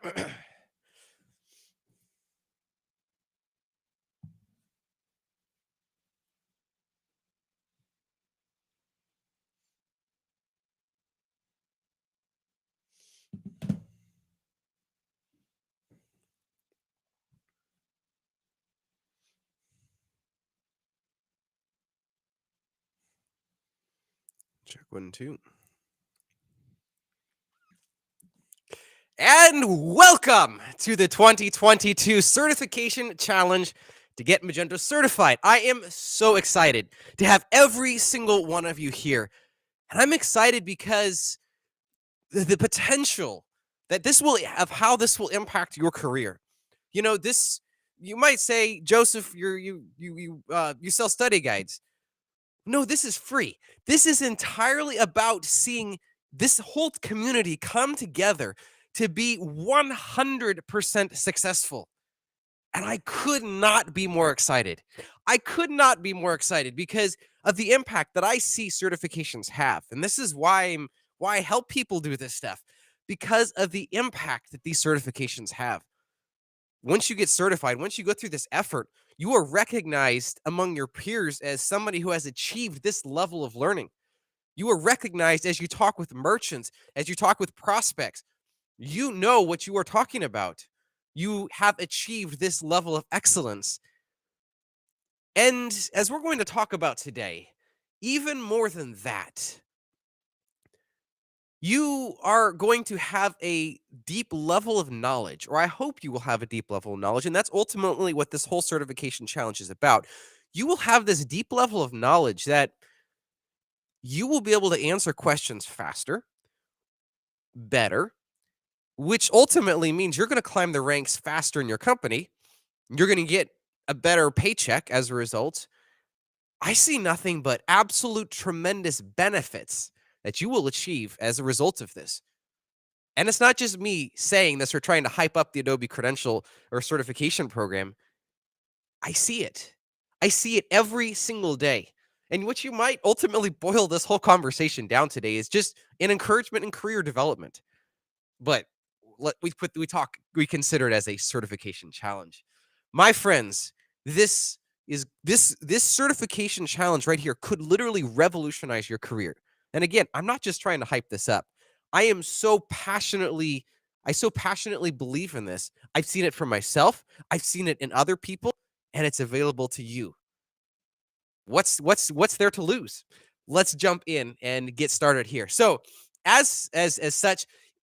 Check 1, 2. And welcome to the 2022 Certification Challenge to get Magenta certified. I am so excited to have every single one of you here. And I'm excited because the potential that this will of how this will impact your career. You know, this you might say, Joseph, you sell study guides. No, this is free. This is entirely about seeing this whole community come together to be 100% successful. And I could not be more excited. I could not be more excited because of the impact that I see certifications have. And this is why I help people do this stuff, because of the impact that these certifications have. Once you get certified, once you go through this effort, you are recognized among your peers as somebody who has achieved this level of learning. You are recognized as you talk with merchants, as you talk with prospects. You know what you are talking about. You have achieved this level of excellence. And as we're going to talk about today, even more than that, you are going to have a deep level of knowledge, or I hope you will have a deep level of knowledge. And that's ultimately what this whole certification challenge is about. You will have this deep level of knowledge that you will be able to answer questions faster, better, which ultimately means you're going to climb the ranks faster in your company. You're going to get a better paycheck as a result. I see nothing but absolute tremendous benefits that you will achieve as a result of this. And it's not just me saying this or trying to hype up the Adobe credential or certification program. I see it. I see it every single day. And what you might ultimately boil this whole conversation down today is just an encouragement in career development. But we consider it as a certification challenge. My friends, this certification challenge right here could literally revolutionize your career. And again, I'm not just trying to hype this up. I so passionately believe in this. I've seen it for myself. I've seen it in other people, and it's available to you. What's there to lose? Let's jump in and get started here. So, as such,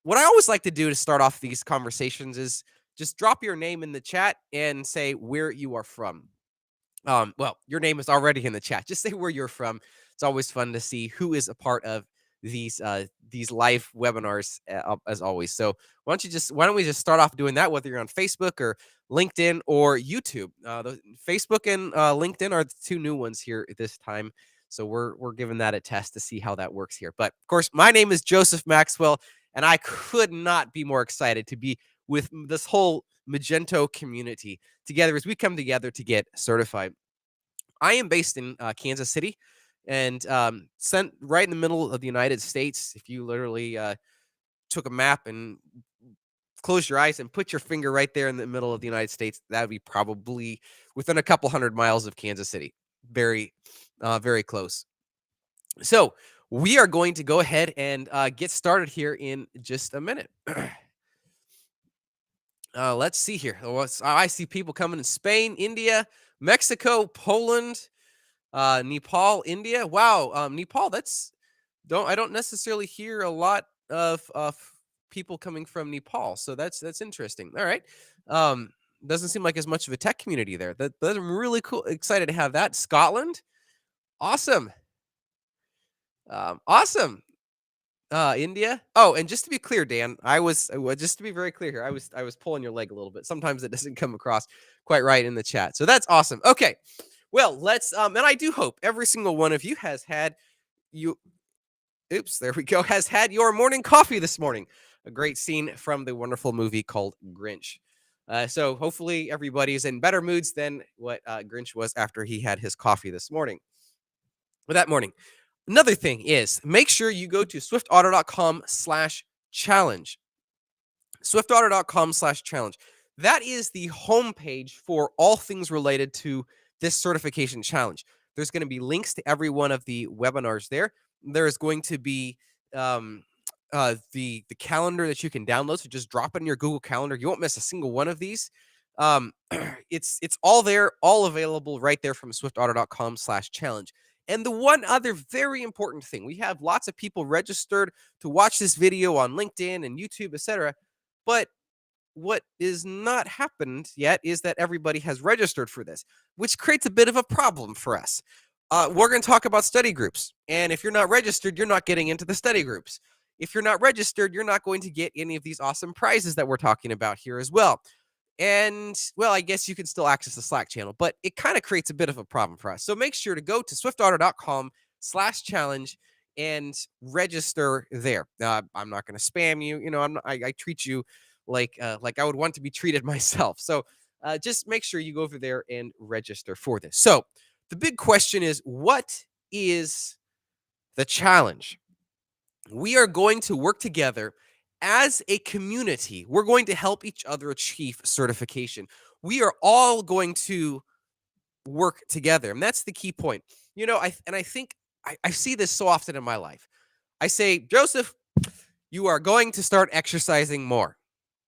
what I always like to do to start off these conversations is just drop your name in the chat and say where you are from. Well, your name is already in the chat. Just say where you're from. It's always fun to see who is a part of these live webinars, as always. So why don't we just start off doing that, whether you're on Facebook or LinkedIn or YouTube. Facebook and LinkedIn are the two new ones here at this time. So we're giving that a test to see how that works here. But of course, my name is Joseph Maxwell, and I could not be more excited to be with this whole Magento community together as we come together to get certified. I am based in Kansas City, and sent right in the middle of the United States. If you literally took a map and closed your eyes and put your finger right there in the middle of the United States, that would be probably within a couple hundred miles of Kansas City. Very, very close. So we are going to go ahead and get started here in just a minute. Let's see here. I see people coming in Spain, India, Mexico, Poland, Nepal, India. Wow, Nepal. I don't necessarily hear a lot of people coming from Nepal, so that's interesting. All right. Doesn't seem like as much of a tech community there. I'm really cool. Excited to have that. Scotland, awesome. Awesome. India. Oh, and just to be clear, Dan, just to be very clear here, I was pulling your leg a little bit. Sometimes it doesn't come across quite right in the chat. So that's awesome. Okay. Well, let's and I do hope every single one of you has had has had your morning coffee this morning. A great scene from the wonderful movie called Grinch. So hopefully everybody's in better moods than what Grinch was after he had his coffee this morning. Or that morning. Another thing is, make sure you go to swiftotter.com/challenge. SwiftOtter.com/challenge. That is the homepage for all things related to this certification challenge. There's going to be links to every one of the webinars there. There's going to be the calendar that you can download. So just drop it in your Google Calendar. You won't miss a single one of these. It's all there, all available right there from SwiftOtter.com/challenge. And the one other very important thing, we have lots of people registered to watch this video on LinkedIn and YouTube, etc. But what is not happened yet is that everybody has registered for this, which creates a bit of a problem for us. We're going to talk about study groups. And if you're not registered, you're not getting into the study groups. If you're not registered, you're not going to get any of these awesome prizes that we're talking about here as well. And, well, I guess you can still access the Slack channel, but it kind of creates a bit of a problem for us. So make sure to go to SwiftOtter.com/challenge and register there. I'm not going to spam you. You know, I treat you like I would want to be treated myself. So just make sure you go over there and register for this. So the big question is, what is the challenge? We are going to work together as a community. We're going to help each other achieve certification. We are all going to work together. And that's the key point. You know, I think I see this so often in my life. I say, Joseph, you are going to start exercising more.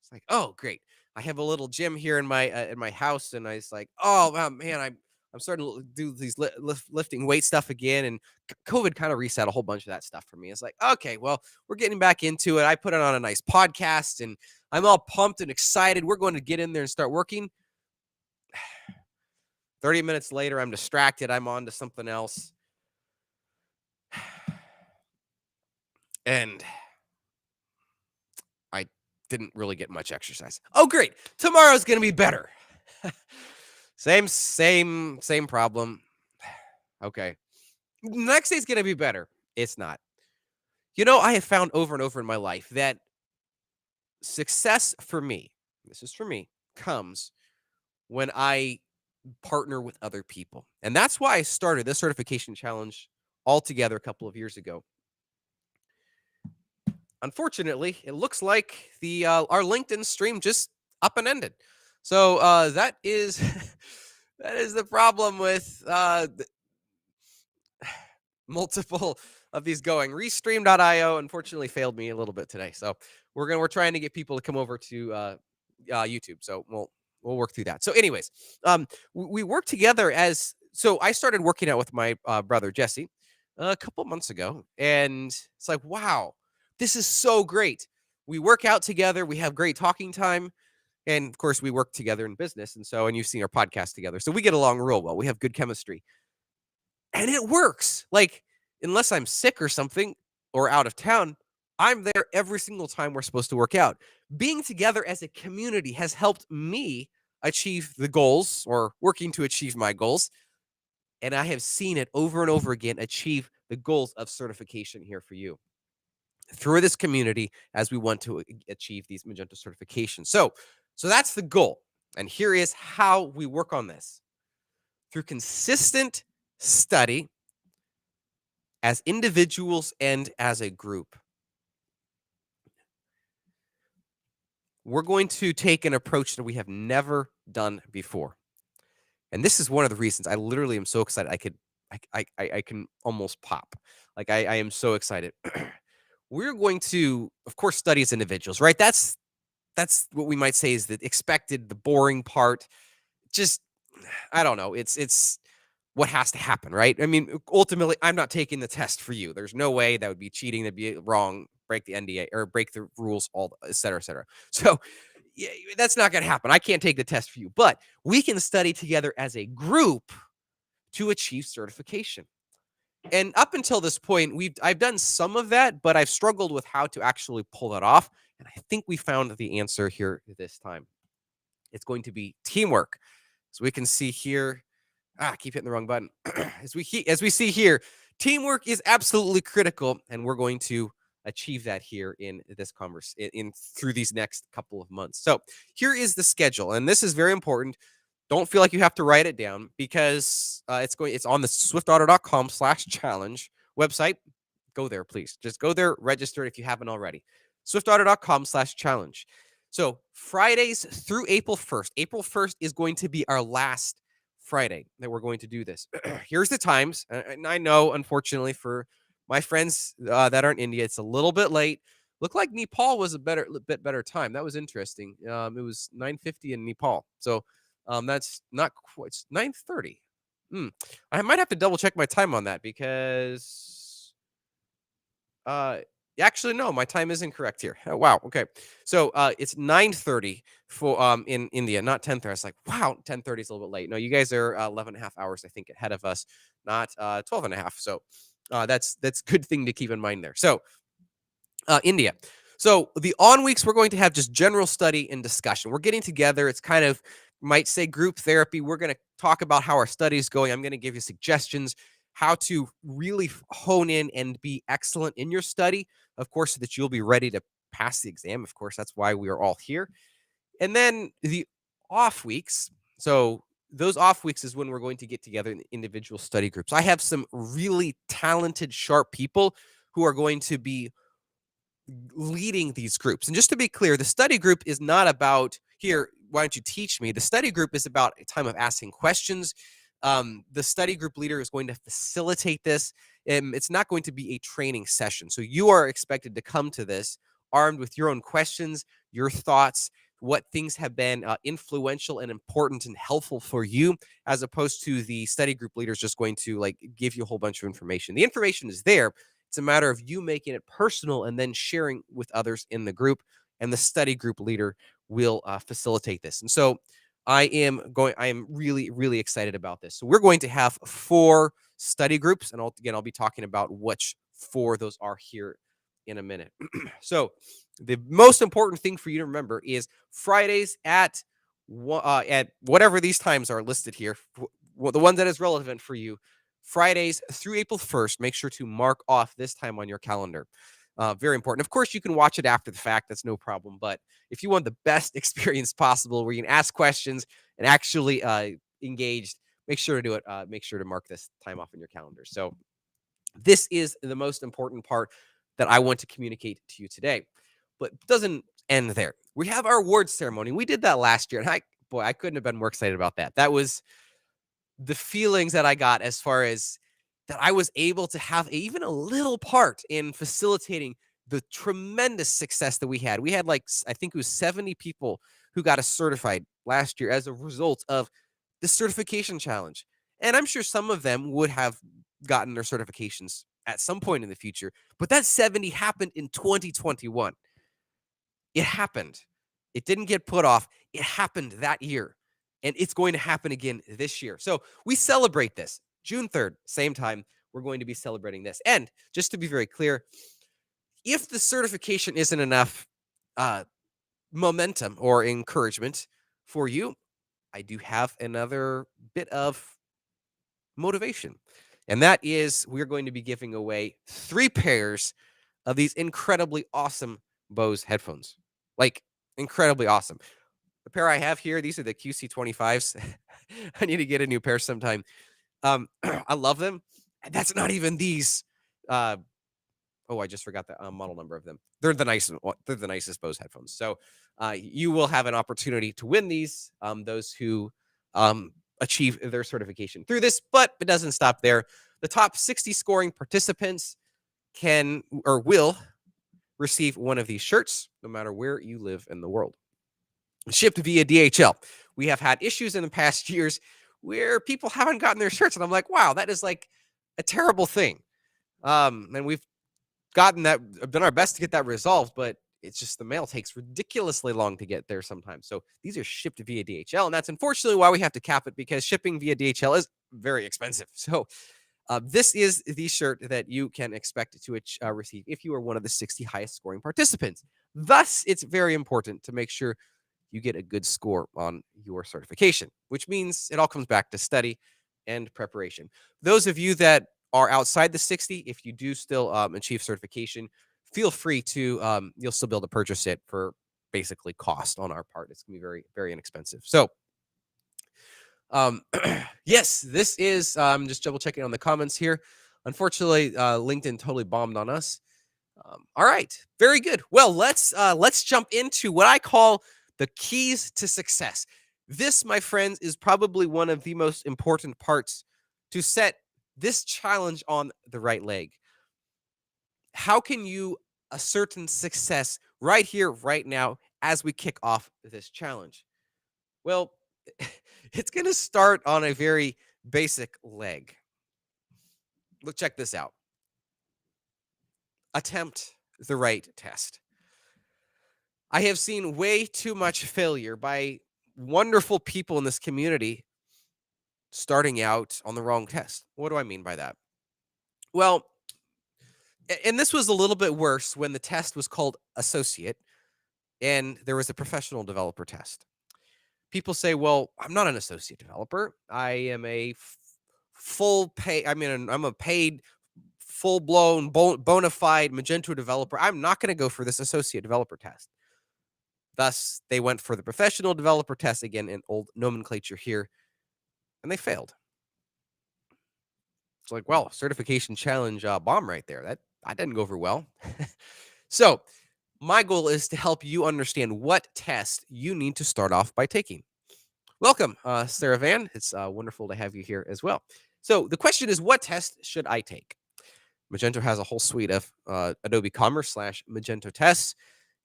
It's like, oh, great. I have a little gym here in my house, and I was like, oh man, I'm starting to do these lifting weight stuff again, and COVID kind of reset a whole bunch of that stuff for me. It's like, okay, well, we're getting back into it. I put it on a nice podcast, and I'm all pumped and excited. We're going to get in there and start working. 30 minutes later, I'm distracted. I'm on to something else, and I didn't really get much exercise. Oh, great. Tomorrow's going to be better. Same problem. Okay. Next day's going to be better. It's not. You know, I have found over and over in my life that success for me, this is for me, comes when I partner with other people. And that's why I started this certification challenge altogether a couple of years ago. Unfortunately, it looks like our LinkedIn stream just up and ended. So that is that is the problem with multiple of these going. Restream.io unfortunately failed me a little bit today. So we're trying to get people to come over to YouTube. So we'll work through that. So anyways, we work together so I started working out with my brother Jesse a couple months ago, and it's like, wow, this is so great. We work out together. We have great talking time. And of course, we work together in business. And you've seen our podcast together. So we get along real well. We have good chemistry. And it works. Like, unless I'm sick or something or out of town, I'm there every single time we're supposed to work out. Being together as a community has helped me achieve the goals, or working to achieve my goals. And I have seen it over and over again achieve the goals of certification here for you through this community as we want to achieve these Magenta certifications. So that's the goal. And here is how we work on this. Through consistent study as individuals and as a group. We're going to take an approach that we have never done before. And this is one of the reasons I literally am so excited. I can almost pop. Like I am so excited. We're going to, of course, study as individuals, right? That's what we might say is the expected, the boring part. Just, I don't know. It's what has to happen, right? I mean, ultimately, I'm not taking the test for you. There's no way that would be cheating. That'd be wrong. Break the NDA or break the rules, et cetera, et cetera. So yeah, that's not going to happen. I can't take the test for you, but we can study together as a group to achieve certification. And up until this point, I've done some of that, but I've struggled with how to actually pull that off. And I think we found the answer here this time. It's going to be teamwork. So we can see here, I keep hitting the wrong button. As we see here, teamwork is absolutely critical, and we're going to achieve that here in this conversation through these next couple of months. So here is the schedule, and this is very important. Don't feel like you have to write it down, because it's on the SwiftOtter.com/challenge website. Go there, please. Just go there, register if you haven't already. SwiftOtter.com/challenge. So Fridays through April 1st. April 1st is going to be our last Friday that we're going to do this. Here's the times. And I know, unfortunately, for my friends that are in India, it's a little bit late. Looked like Nepal was a bit better time. That was interesting. It was 9:50 in Nepal. So that's not quite, it's 9:30. I might have to double check my time on that because uh actually no, my time is incorrect here. Oh, wow. Okay. So it's 9:30 for in India, not 10:30. I was like, wow, 10:30 is a little bit late. No, you guys are 11 and a half hours, I think, ahead of us, not 12 and a half. So that's good thing to keep in mind there. So India. So the on weeks, we're going to have just general study and discussion. We're getting together. It's kind of, might say, group therapy. We're going to talk about how our study is going. I'm going to give you suggestions how to really hone in and be excellent in your study, of course, so that you'll be ready to pass the exam. Of course, that's why we are all here. And then the off weeks. So those off weeks is when we're going to get together in individual study groups. I have some really talented, sharp people who are going to be leading these groups. And just to be clear, the study group is not about, here, why don't you teach me? The study group is about a time of asking questions. The study group leader is going to facilitate this. It's not going to be a training session. So you are expected to come to this armed with your own questions, your thoughts, what things have been influential and important and helpful for you, as opposed to the study group leaders just going to like give you a whole bunch of information. The information is there. It's a matter of you making it personal and then sharing with others in the group, and the study group leader will facilitate this. And so I am really, really excited about this. So we're going to have 4 study groups, and I'll be talking about which 4 those are here in a minute. So the most important thing for you to remember is Fridays at whatever these times are listed here, the one that is relevant for you. Fridays through April 1st, make sure to mark off this time on your calendar. Very important. Of course, you can watch it after the fact. That's no problem. But if you want the best experience possible where you can ask questions and actually engaged, make sure to do it. Make sure to mark this time off in your calendar. So this is the most important part that I want to communicate to you today. But it doesn't end there. We have our awards ceremony. We did that last year. And I couldn't have been more excited about that. That was the feelings that I got, as far as that I was able to have even a little part in facilitating the tremendous success that we had. We had like, I think it was 70 people who got us certified last year as a result of the certification challenge. And I'm sure some of them would have gotten their certifications at some point in the future, but that 70 happened in 2021. It happened. It didn't get put off. It happened that year. And it's going to happen again this year. So we celebrate this. June 3rd, same time, we're going to be celebrating this. And just to be very clear, if the certification isn't enough momentum or encouragement for you, I do have another bit of motivation. And that is, we're going to be giving away 3 pairs of these incredibly awesome Bose headphones. Like, incredibly awesome. The pair I have here, these are the QC25s. I need to get a new pair sometime. I love them. And that's not even these. I just forgot the model number of them. They're the nicest Bose headphones. So you will have an opportunity to win these. Those who achieve their certification through this, but it doesn't stop there. The top 60 scoring participants can or will receive one of these shirts, no matter where you live in the world. Shipped via DHL. We have had issues in the past years where people haven't gotten their shirts, and I'm like, wow, that is like a terrible thing. And we've done our best to get that resolved, but it's just the mail takes ridiculously long to get there sometimes. So these are shipped via DHL, and that's unfortunately why we have to cap it, because shipping via DHL is very expensive. So this is the shirt that you can expect to receive if you are one of the 60 highest scoring participants. Thus, it's very important to make sure you get a good score on your certification, which means it all comes back to study and preparation. Those of you that are outside the 60, if you do still achieve certification, feel free to, you'll still be able to purchase it for basically cost on our part. It's going to be very, very inexpensive. So, yes, this is, just double checking on the comments here. Unfortunately, LinkedIn totally bombed on us. All right, very good. Well, let's jump into what I call the keys to success. This, my friends, is probably one of the most important parts to set this challenge on the right leg. How can you ascertain success right here, right now, as we kick off this challenge? Well, it's going to start on a very basic leg. Look, check this out. Attempt the right test. I have seen way too much failure by wonderful people in this community starting out on the wrong test. What do I mean by that? Well, and this was a little bit worse when the test was called associate and there was a professional developer test. People say, well, I'm not an associate developer. I am a full pay. I mean, I'm a paid, full blown, bona fide Magento developer. I'm not going to go for this associate developer test. Thus, they went for the professional developer test, again, in old nomenclature here, and they failed. It's like, well, certification challenge bomb right there. That didn't go over well. So my goal is to help you understand what test you need to start off by taking. Welcome, Sarah Van. It's wonderful to have you here as well. So the question is, what test should I take? Magento has a whole suite of Adobe Commerce / Magento tests,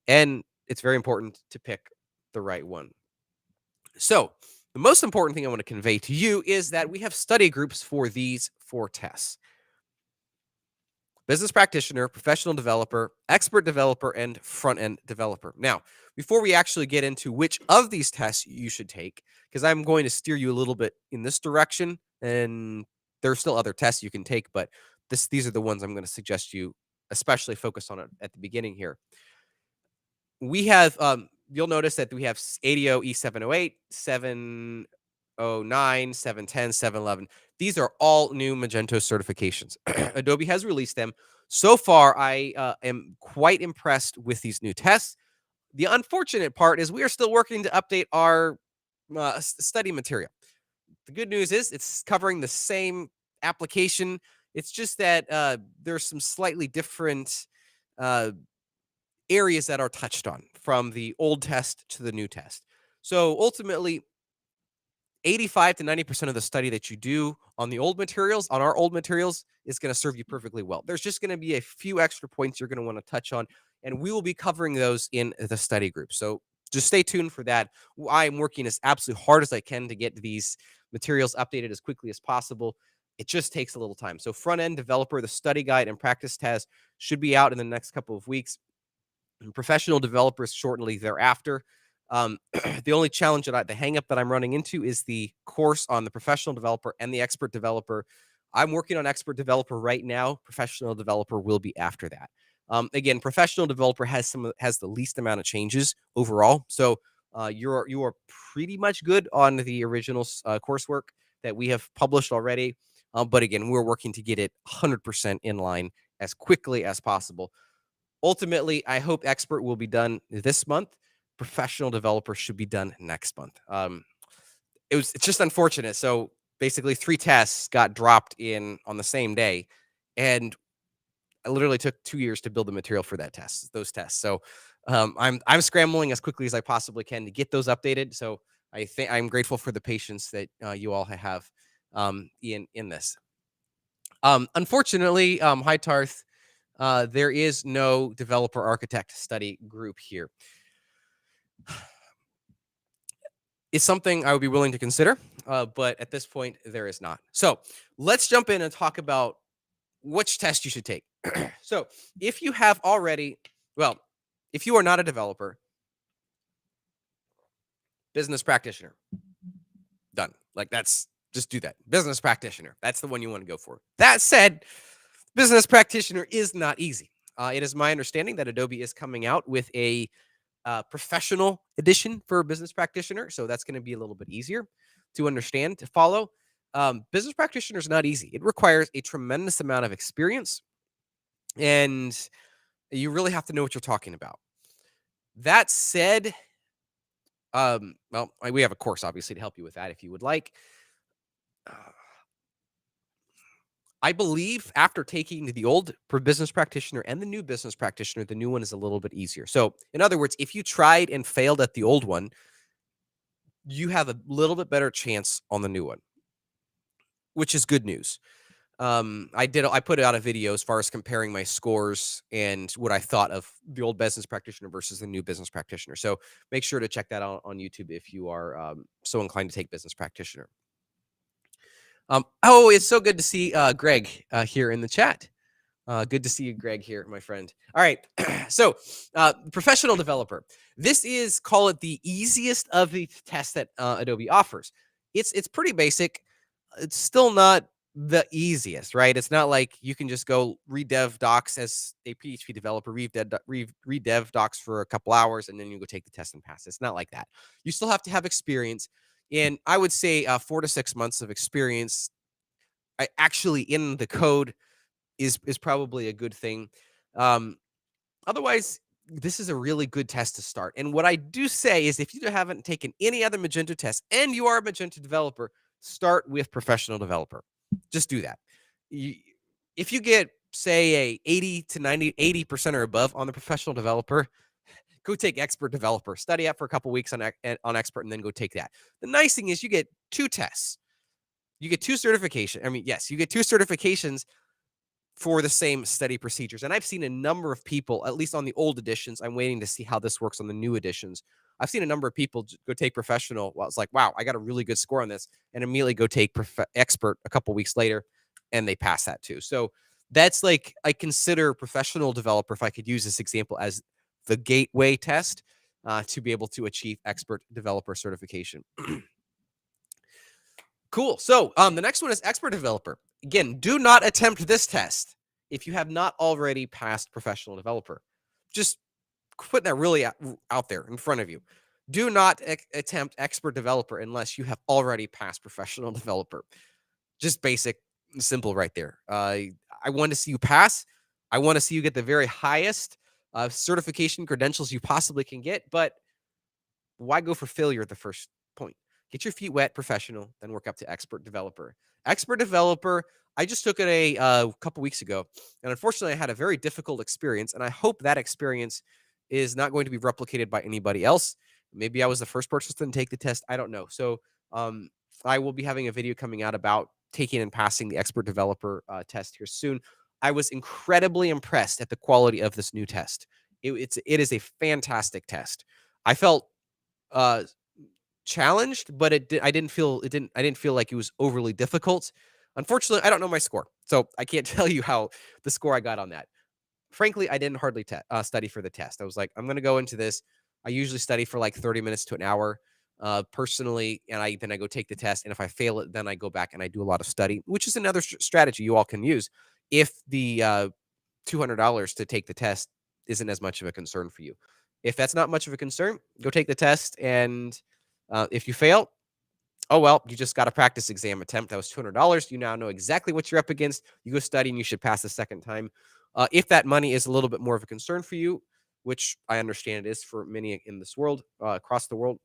and it's very important to pick the right one. So the most important thing I want to convey to you is that we have study groups for these 4 tests: business practitioner, professional developer, expert developer, and front-end developer. Now, before we actually get into which of these tests you should take, because I'm going to steer you a little bit in this direction, and there are still other tests you can take, but these are the ones I'm going to suggest you especially focus on at the beginning here. We have, you'll notice that we have ADO E708, 709, 710, 711. These are all new Magento certifications. Adobe has released them. So far, I am quite impressed with these new tests. The unfortunate part is we are still working to update our study material. The good news is it's covering the same application. It's just that there's some slightly different areas that are touched on from the old test to the new test. So ultimately, 85 to 90% of the study that you do on the old materials, on our old materials, is going to serve you perfectly well. There's just going to be a few extra points you're going to want to touch on, and we will be covering those in the study group. So just stay tuned for that. I am working as absolutely hard as I can to get these materials updated as quickly as possible. It just takes a little time. So front-end developer, the study guide and practice test should be out in the next couple of weeks. And professional developers shortly thereafter. The only challenge the hang up that I'm running into is the course on the professional developer and the expert developer. I'm working on expert developer right now. Professional developer will be after that. Again, professional developer has the least amount of changes overall. So you are pretty much good on the original coursework that we have published already. But again, we're working to get it 100% in line as quickly as possible. Ultimately, I hope expert will be done this month. Professional developer should be done next month. It's just unfortunate. So basically 3 tests got dropped in on the same day, and I literally took 2 years to build the material for those tests. So I'm scrambling as quickly as I possibly can to get those updated. So I think I'm grateful for the patience that you all have in this. Unfortunately, hi Tarth. There is no developer architect study group here. It's something I would be willing to consider, but at this point, there is not. So let's jump in and talk about which test you should take. So if you have already, well, if you are not a developer, business practitioner, done. Like just do that. Business practitioner, that's the one you want to go for. That said, business practitioner is not easy. It is my understanding that Adobe is coming out with a professional edition for business practitioner. So that's going to be a little bit easier to understand, to follow. Business practitioner is not easy. It requires a tremendous amount of experience, and you really have to know what you're talking about. That said, well, we have a course, obviously, to help you with that if you would like. I believe after taking the old business practitioner and the new business practitioner, the new one is a little bit easier. So, in other words, if you tried and failed at the old one, you have a little bit better chance on the new one, which is good news. I put out a video as far as comparing my scores and what I thought of the old business practitioner versus the new business practitioner. So make sure to check that out on YouTube if you are so inclined to take business practitioner. Oh, it's so good to see Greg here in the chat. Good to see you, Greg, here, my friend. All right. So, professional developer. This is, call it the easiest of the tests that Adobe offers. It's pretty basic. It's still not the easiest, right? It's not like you can just go read dev docs as a PHP developer, read dev docs for a couple hours, and then you go take the test and pass. It's not like that. You still have to have experience. And I would say 4 to 6 months of experience actually in the code is probably a good thing. Otherwise, this is a really good test to start. And what I do say is if you haven't taken any other Magenta test and you are a Magenta developer, start with professional developer. Just do that. If you get, say, a 80 to 80% or above on the professional developer, go take expert developer. Study out for a couple weeks on expert and then go take that. The nice thing is you get 2 tests. You get 2 certifications. I mean, yes, you get 2 certifications for the same study procedures. And I've seen a number of people, at least on the old editions, I'm waiting to see how this works on the new editions. I've seen a number of people go take professional. Well, it's like, wow, I got a really good score on this, and immediately go take expert a couple weeks later, and they pass that too. So that's like, I consider professional developer, if I could use this example, as the gateway test to be able to achieve expert developer certification. Cool. So the next one is expert developer. Again, do not attempt this test if you have not already passed professional developer. Just putting that really out there in front of you. Do not attempt expert developer unless you have already passed professional developer. Just basic, simple right there. I want to see you pass. I want to see you get the very highest certification credentials you possibly can get, but why go for failure at the first point? Get your feet wet, professional, then work up to expert developer. Expert developer, I just took it a couple weeks ago, and unfortunately, I had a very difficult experience, and I hope that experience is not going to be replicated by anybody else. Maybe I was the first person to take the test. I don't know. So I will be having a video coming out about taking and passing the expert developer test here soon. I was incredibly impressed at the quality of this new test. It is a fantastic test. I felt challenged, but I didn't feel like it was overly difficult. Unfortunately, I don't know my score, so I can't tell you how the score I got on that. Frankly, I didn't hardly study for the test. I was like, I'm going to go into this. I usually study for like 30 minutes to an hour personally, and then I go take the test. And if I fail it, then I go back and I do a lot of study, which is another strategy you all can use if the $200 to take the test isn't as much of a concern for you. If that's not much of a concern, go take the test, and if you fail, oh well, you just got a practice exam attempt. That was $200. You now know exactly what you're up against. You go study, and you should pass the second time. If that money is a little bit more of a concern for you, which I understand it is for many in this world, across the world,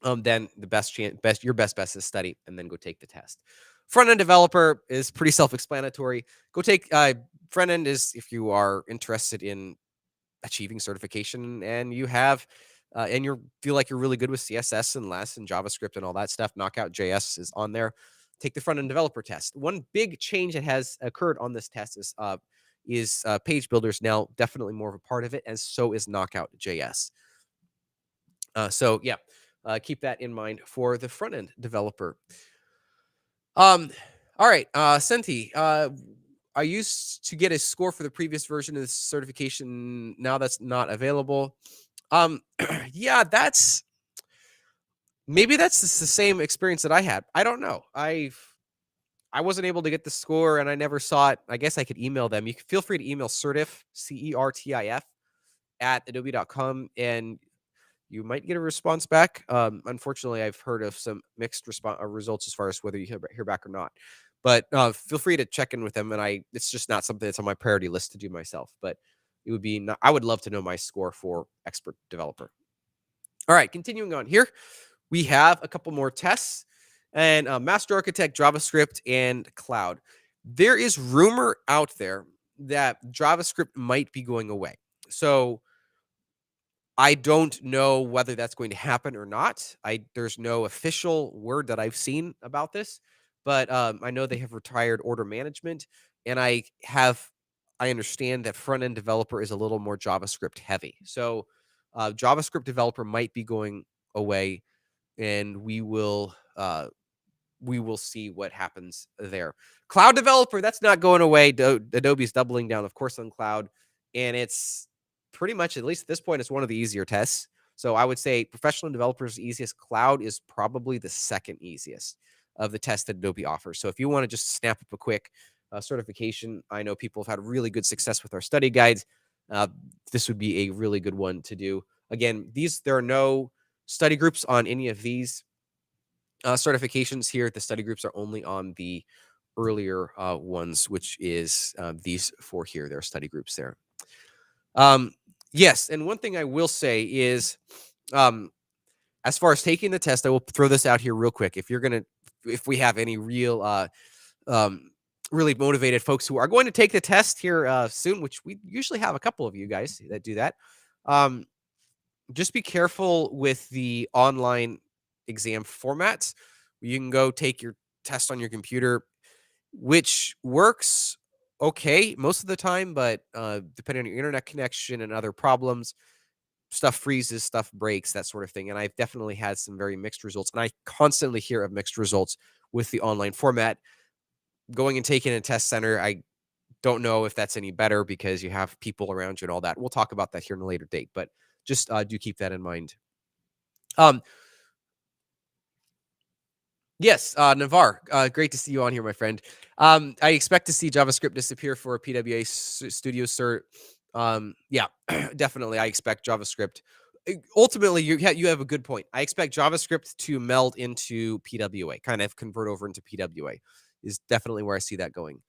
then your best bet is study and then go take the test. Front-end developer is pretty self-explanatory. Go take front-end is if you are interested in achieving certification and you have and you feel like you're really good with CSS and less and JavaScript and all that stuff. Knockout JS is on there. Take the front-end developer test. One big change that has occurred on this test is page builders now definitely more of a part of it, and so is Knockout JS. So yeah, keep that in mind for the front-end developer. All right, Senti, I used to get a score for the previous version of the certification. Now that's not available. Yeah, maybe that's the same experience that I had. I don't know. I wasn't able to get the score and I never saw it. I guess I could email them. You can feel free to email certif, CERTIF at adobe.com, and you might get a response back. Unfortunately, I've heard of some mixed results as far as whether you hear back or not. But feel free to check in with them. And it's just not something that's on my priority list to do myself. But it would be, I would love to know my score for expert developer. All right, continuing on here, we have a couple more tests and master architect, JavaScript, and cloud. There is rumor out there that JavaScript might be going away. So I don't know whether that's going to happen or not. There's no official word that I've seen about this, but I know they have retired order management, and I understand that front end developer is a little more JavaScript heavy. So JavaScript developer might be going away, and we will see what happens there. Cloud developer, that's not going away. Adobe's doubling down, of course, on cloud, and it's pretty much, at least at this point, it's one of the easier tests. So I would say professional developers easiest. Cloud is probably the second easiest of the tests that Adobe offers. So if you want to just snap up a quick certification, I know people have had really good success with our study guides. This would be a really good one to do. Again, there are no study groups on any of these certifications here. The study groups are only on the earlier ones, which is these four here. There are study groups there. Yes, and one thing I will say is, as far as taking the test, I will throw this out here real quick. If we have any real, really motivated folks who are going to take the test here soon, which we usually have a couple of you guys that do that, just be careful with the online exam formats. You can go take your test on your computer, which works okay most of the time, but depending on your internet connection and other problems, stuff freezes, stuff breaks, that sort of thing. And I've definitely had some very mixed results, and I constantly hear of mixed results with the online format. Going and taking a test center, I don't know if that's any better because you have people around you and all that. We'll talk about that here in a later date, but just do keep that in mind. Yes, Navar, great to see you on here, my friend. I expect to see JavaScript disappear for a PWA Studio cert. Yeah, definitely. I expect JavaScript. Ultimately, you have a good point. I expect JavaScript to meld into PWA, kind of convert over into PWA, is definitely where I see that going.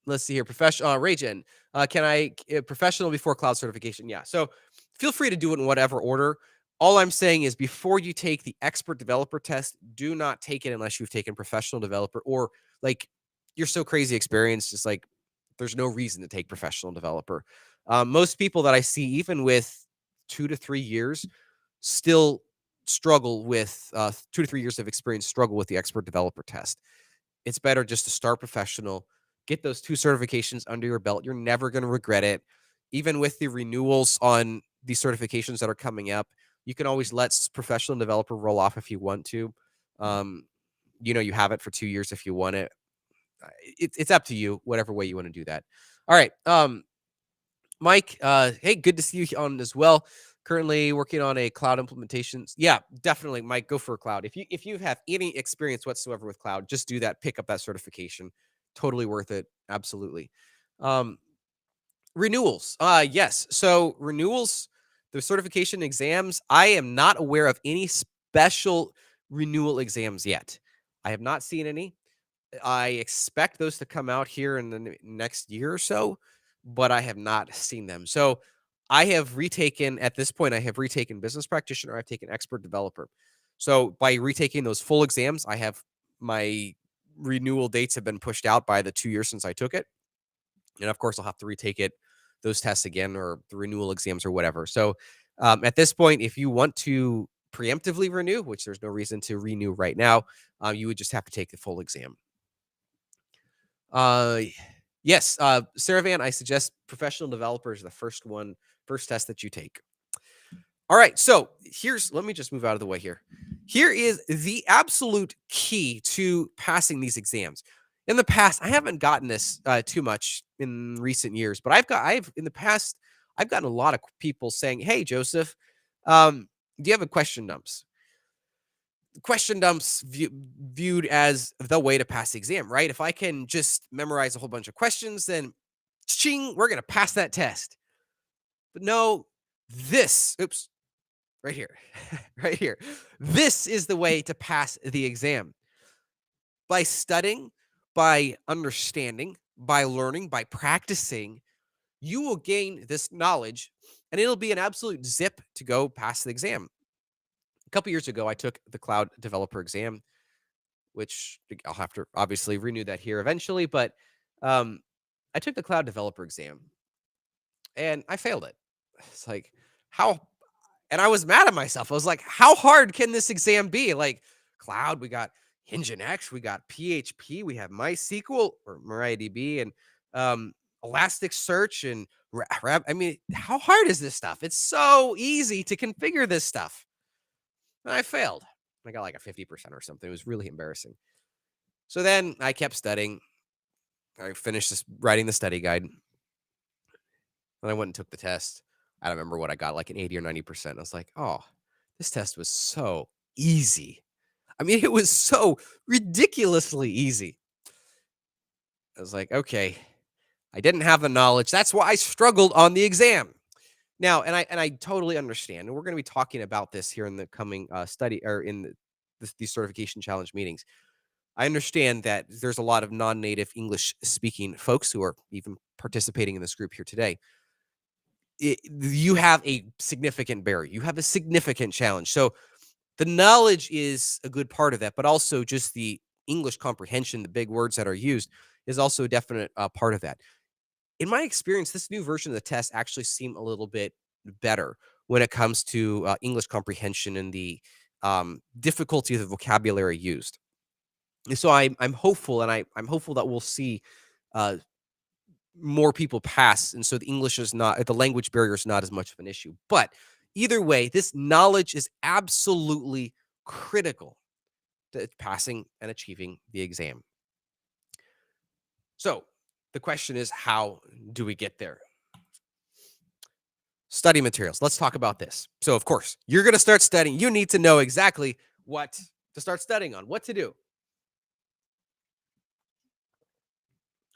Let's see here. Professional Raygen. Can I professional before cloud certification? Yeah. So feel free to do it in whatever order. All I'm saying is before you take the expert developer test, do not take it unless you've taken professional developer, or like you're so crazy experienced, just like there's no reason to take professional developer. Most people that I see, even with 2 to 3 years, still struggle with 2 to 3 years of experience, struggle with the expert developer test. It's better just to start professional, get those 2 certifications under your belt. You're never going to regret it. Even with the renewals on these certifications that are coming up, you can always let professional developer roll off if you want to. You have it for 2 years if you want it. It's up to you, whatever way you want to do that. All right. Mike, hey, good to see you on as well. Currently working on a cloud implementation. Yeah, definitely, Mike, go for a cloud. If you have any experience whatsoever with cloud, just do that. Pick up that certification. Totally worth it. Absolutely. Renewals. Yes. So renewals, the certification exams. I am not aware of any special renewal exams yet. I have not seen any. I expect those to come out here in the next year or so, but I have not seen them. So I have retaken, at this point, I have retaken business practitioner, I've taken expert developer. So by retaking those full exams, I have my renewal dates have been pushed out by the 2 years since I took it. And of course, I'll have to retake those tests again, or the renewal exams or whatever. So at this point, if you want to preemptively renew, which there's no reason to renew right now, you would just have to take the full exam. Yes, Sarah Van, I suggest professional developer is the first test that you take. All right, so let me just move out of the way here. Here is the absolute key to passing these exams. In the past, I haven't gotten this too much in recent years, but in the past, I've gotten a lot of people saying, "Hey, Joseph, do you have a question dumps?" Question dumps viewed as the way to pass the exam, right? If I can just memorize a whole bunch of questions, then ching, we're going to pass that test. But no, right here, right here. This is the way to pass the exam. By studying, by understanding, by learning, by practicing, you will gain this knowledge, and it'll be an absolute zip to go pass the exam. A couple years ago, I took the cloud developer exam. which I'll have to obviously renew that here eventually. But I took the cloud developer exam and I failed it. It's like, how? And I was mad at myself. I was like, how hard can this exam be? Like, cloud, we got Nginx, we got PHP, we have MySQL or MariaDB, and Elasticsearch and I mean, how hard is this stuff? It's so easy to configure this stuff. And I failed. I got like a 50% or something. It was really embarrassing. So then I kept studying. I finished writing the study guide. And I went and took the test. I don't remember what I got, like an 80 or 90%. I was like, oh, this test was so easy. I mean, it was so ridiculously easy. I was like, okay, I didn't have the knowledge. That's why I struggled on the exam. Now, and I totally understand. And we're going to be talking about this here in the coming study or in these certification challenge meetings. I understand that there's a lot of non-native English speaking folks who are even participating in this group here today. You have a significant barrier. You have a significant challenge. So the knowledge is a good part of that, but also just the English comprehension, the big words that are used, is also a definite part of that. In my experience, this new version of the test actually seemed a little bit better when it comes to English comprehension and the difficulty of the vocabulary used. And so I'm hopeful, and I'm hopeful that we'll see more people pass, and so the language barrier is not as much of an issue. But either way, this knowledge is absolutely critical to passing and achieving the exam. So the question is, how do we get there? Study materials. Let's talk about this. So of course, you're going to start studying. You need to know exactly what to start studying on, what to do.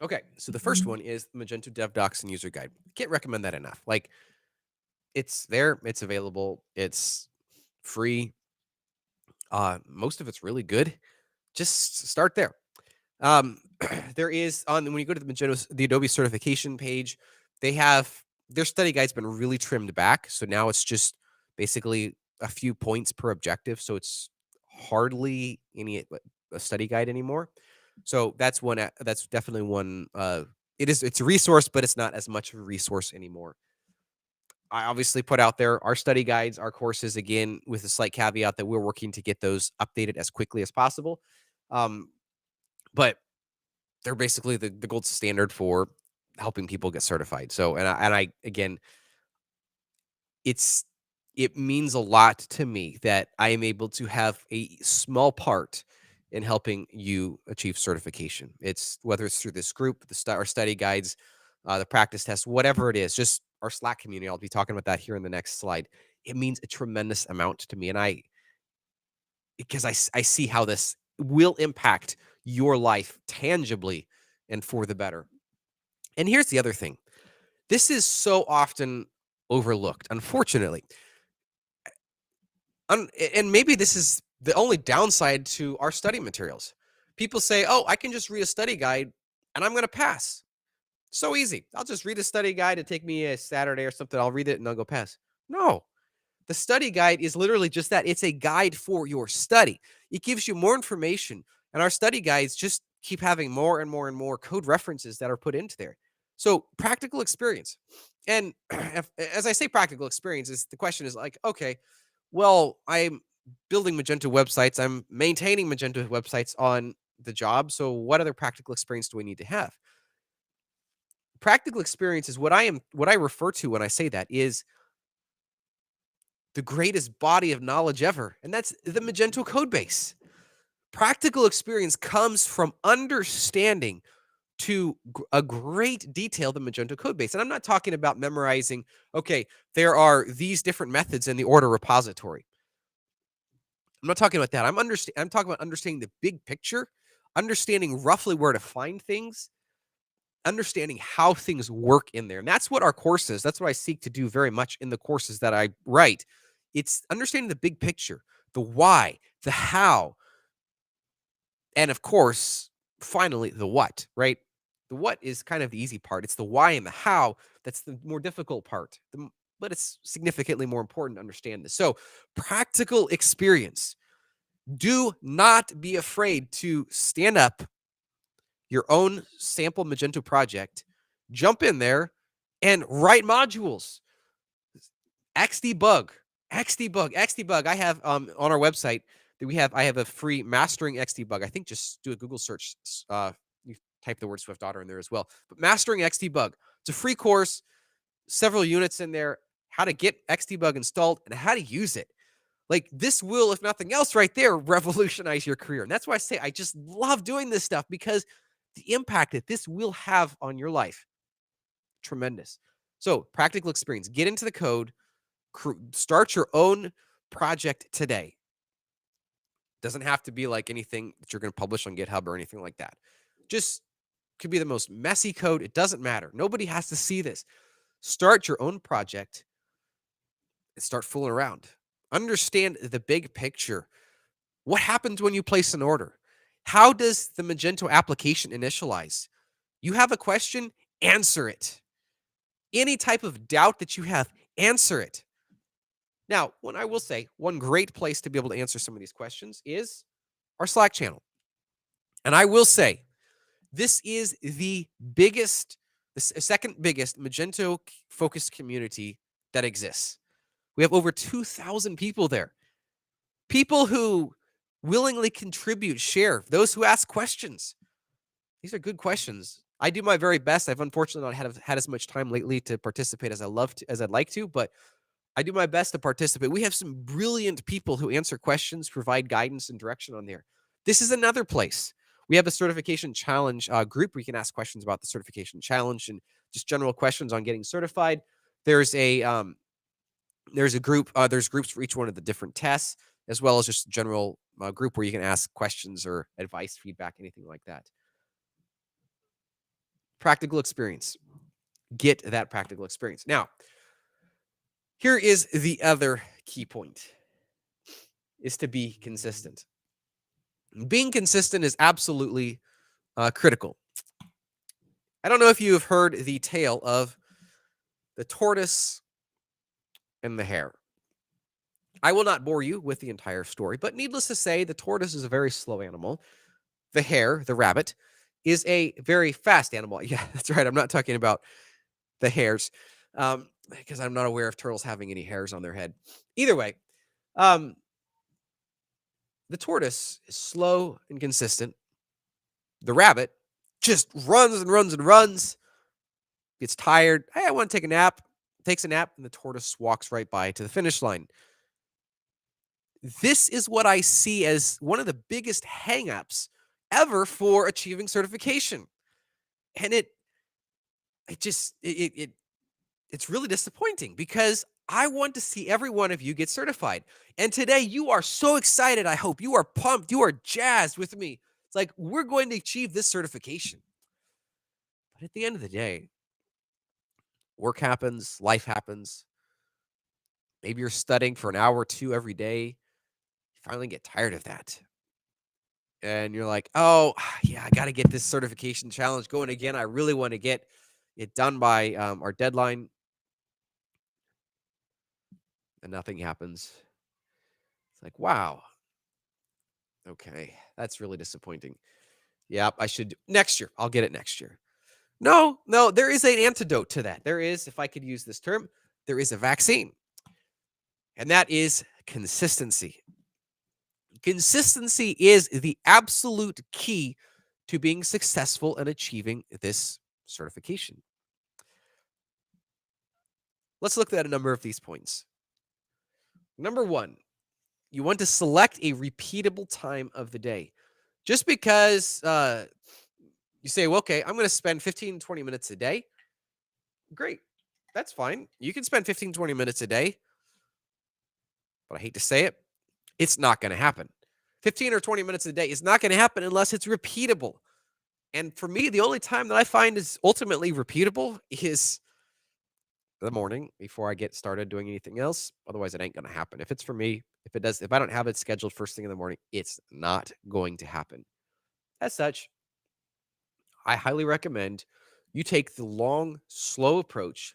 Okay, so the first one is Magenta Dev Docs and User Guide. Can't recommend that enough. Like, it's there, it's available, it's free. Most of it's really good. Just start there. There is when you go to the Adobe certification page, they have their study guide's been really trimmed back. So now it's just basically a few points per objective. So it's hardly a study guide anymore. So that's definitely one. It's a resource, but it's not as much of a resource anymore. I obviously put out there our study guides, our courses, again, with a slight caveat that we're working to get those updated as quickly as possible. But they're basically the gold standard for helping people get certified. So, and I again, it means a lot to me that I am able to have a small part in helping you achieve certification. It's whether it's through this group, our study guides, the practice tests, whatever it is, just our Slack community. I'll be talking about that here in the next slide. It means a tremendous amount to me. And because I see how this will impact your life tangibly and for the better. And here's the other thing. This is so often overlooked, unfortunately. And maybe this is the only downside to our study materials. People say, oh, I can just read a study guide and I'm going to pass. So easy. I'll just read a study guide. It'll take me a Saturday or something. I'll read it and I'll go pass. No, the study guide is literally just that. It's a guide for your study. It gives you more information. And our study guides just keep having more and more and more code references that are put into there. So practical experience. And as I say practical experience, the question is like, okay, well, I'm building Magenta websites. I'm maintaining Magenta websites on the job. So what other practical experience do I need to have? Practical experience is what I refer to when I say that is the greatest body of knowledge ever. And that's the Magento code base. Practical experience comes from understanding to a great detail the Magento code base. And I'm not talking about memorizing, okay, there are these different methods in the order repository. I'm not talking about that. I'm talking about understanding the big picture, understanding roughly where to find things, understanding how things work in there. And that's what our course is. That's what I seek to do very much in the courses that I write. It's understanding the big picture, the why, the how, and of course, finally, the what, right? The what is kind of the easy part. It's the why and the how that's the more difficult part, but it's significantly more important to understand this. So practical experience. Do not be afraid to stand up your own sample Magento project, jump in there, and write modules. Xdebug. I have on our website that I have a free mastering Xdebug. I think just do a Google search. You type the word SwiftOtter in there as well. But mastering Xdebug. It's a free course, several units in there, how to get Xdebug installed and how to use it. Like, this will, if nothing else, right there, revolutionize your career. And that's why I say I just love doing this stuff, because the impact that this will have on your life, tremendous. So, practical experience. Get into the code. Start your own project today. Doesn't have to be like anything that you're going to publish on GitHub or anything like that. Just could be the most messy code. It doesn't matter. Nobody has to see this. Start your own project and start fooling around. Understand the big picture. What happens when you place an order? How does the Magento application initialize? You have a question, answer it. Any type of doubt that you have, answer it. Now, I will say, one great place to be able to answer some of these questions is our Slack channel. And I will say, this is the second biggest Magento-focused community that exists. We have over 2,000 people there. People who willingly contribute, share, those who ask questions. These are good questions. I do my very best. I've unfortunately not had as much time lately to participate as I'd like to, but I do my best to participate. We have some brilliant people who answer questions, provide guidance and direction on there. This is another place. We have a certification challenge group where you can ask questions about the certification challenge and just general questions on getting certified. There's a group. There's groups for each one of the different tests, as well as just a general group where you can ask questions or advice, feedback, anything like that. Practical experience. Get that practical experience. Now, here is the other key point, is to be consistent. Being consistent is absolutely critical. I don't know if you have heard the tale of the tortoise and the hare. I will not bore you with the entire story, but needless to say, the tortoise is a very slow animal. The hare, the rabbit, is a very fast animal. Yeah, that's right. I'm not talking about the hares, because I'm not aware of turtles having any hairs on their head. Either way, the tortoise is slow and consistent. The rabbit just runs and runs and runs, gets tired. Hey, I want to take a nap. Takes a nap, and the tortoise walks right by to the finish line. This is what I see as one of the biggest hangups ever for achieving certification. And it's really disappointing, because I want to see every one of you get certified. And today you are so excited. I hope you are pumped. You are jazzed with me. It's like, we're going to achieve this certification. But at the end of the day, work happens, life happens. Maybe you're studying for an hour or two every day. You finally get tired of that. And you're like, oh, yeah, I got to get this certification challenge going again. I really want to get it done by our deadline. And nothing happens. It's like, wow. Okay, that's really disappointing. Yep, I should next year. I'll get it next year. No, there is an antidote to that. There is, if I could use this term, there is a vaccine. And that is consistency. Consistency is the absolute key to being successful in achieving this certification. Let's look at a number of these points. Number one, you want to select a repeatable time of the day. Just because you say, well, okay, I'm going to spend 15, 20 minutes a day. Great. That's fine. You can spend 15, 20 minutes a day. But I hate to say it, it's not going to happen. 15 or 20 minutes a day is not going to happen unless it's repeatable. And for me, the only time that I find is ultimately repeatable is the morning before I get started doing anything else. Otherwise, it ain't going to happen. If it's for me, if I don't have it scheduled first thing in the morning, it's not going to happen. As such, I highly recommend you take the long, slow approach.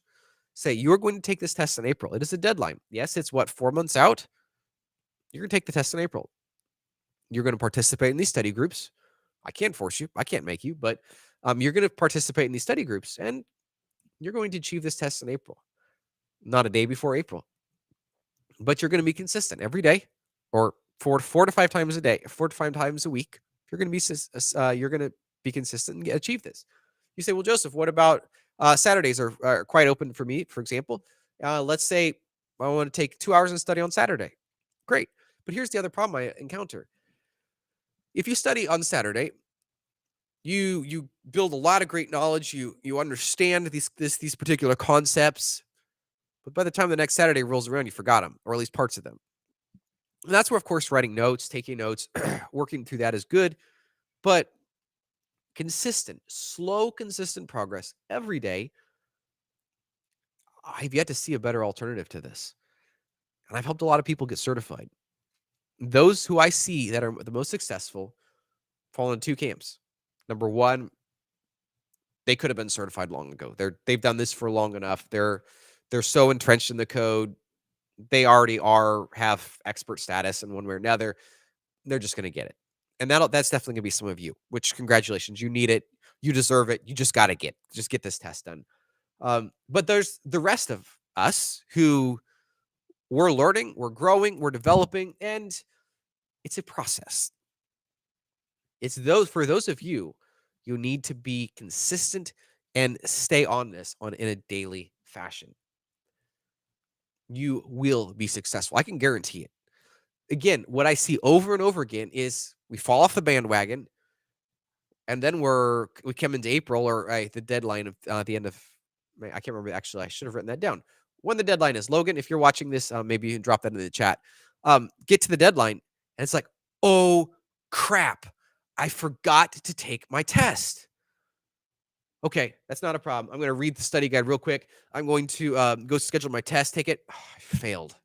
Say you're going to take this test in April. It is a deadline. Yes, it's 4 months out? You're going to take the test in April. you're going to participate in these study groups. I can't force you. I can't make you, but you're going to participate in these study groups, and you're going to achieve this test in April, not a day before April. But you're going to be consistent every day, or four to five times a day, 4 to 5 times a week. You're going to be consistent and achieve this. You say, well, Joseph, what about Saturdays are quite open for me, for example. Let's say I want to take 2 hours and study on Saturday. Great. But here's the other problem I encounter. If you study on Saturday, you build a lot of great knowledge. You understand these particular concepts, but by the time the next Saturday rolls around, you forgot them, or at least parts of them. And that's where, of course, writing notes, taking notes, working through that is good, but slow, consistent progress every day. I've yet to see a better alternative to this. And I've helped a lot of people get certified. Those who I see that are the most successful fall in two camps. Number one, they could have been certified long ago. They've done this for long enough. They're so entrenched in the code. They already have expert status in one way or another. They're just going to get it. And that's definitely going to be some of you, which congratulations. You need it. You deserve it. You just got to get this test done. But there's the rest of us who we're learning, we're growing, we're developing, and it's a process. For those of you, you need to be consistent and stay on this in a daily fashion. You will be successful. I can guarantee it. Again, what I see over and over again is we fall off the bandwagon, and then we come into April or the deadline of the end of May. I can't remember. Actually, I should have written that down. When the deadline is, Logan, if you're watching this, maybe you can drop that into the chat. Get to the deadline, and it's like, oh crap, I forgot to take my test. Okay, that's not a problem. I'm going to read the study guide real quick. I'm going to go schedule my test, take it. Oh, I failed.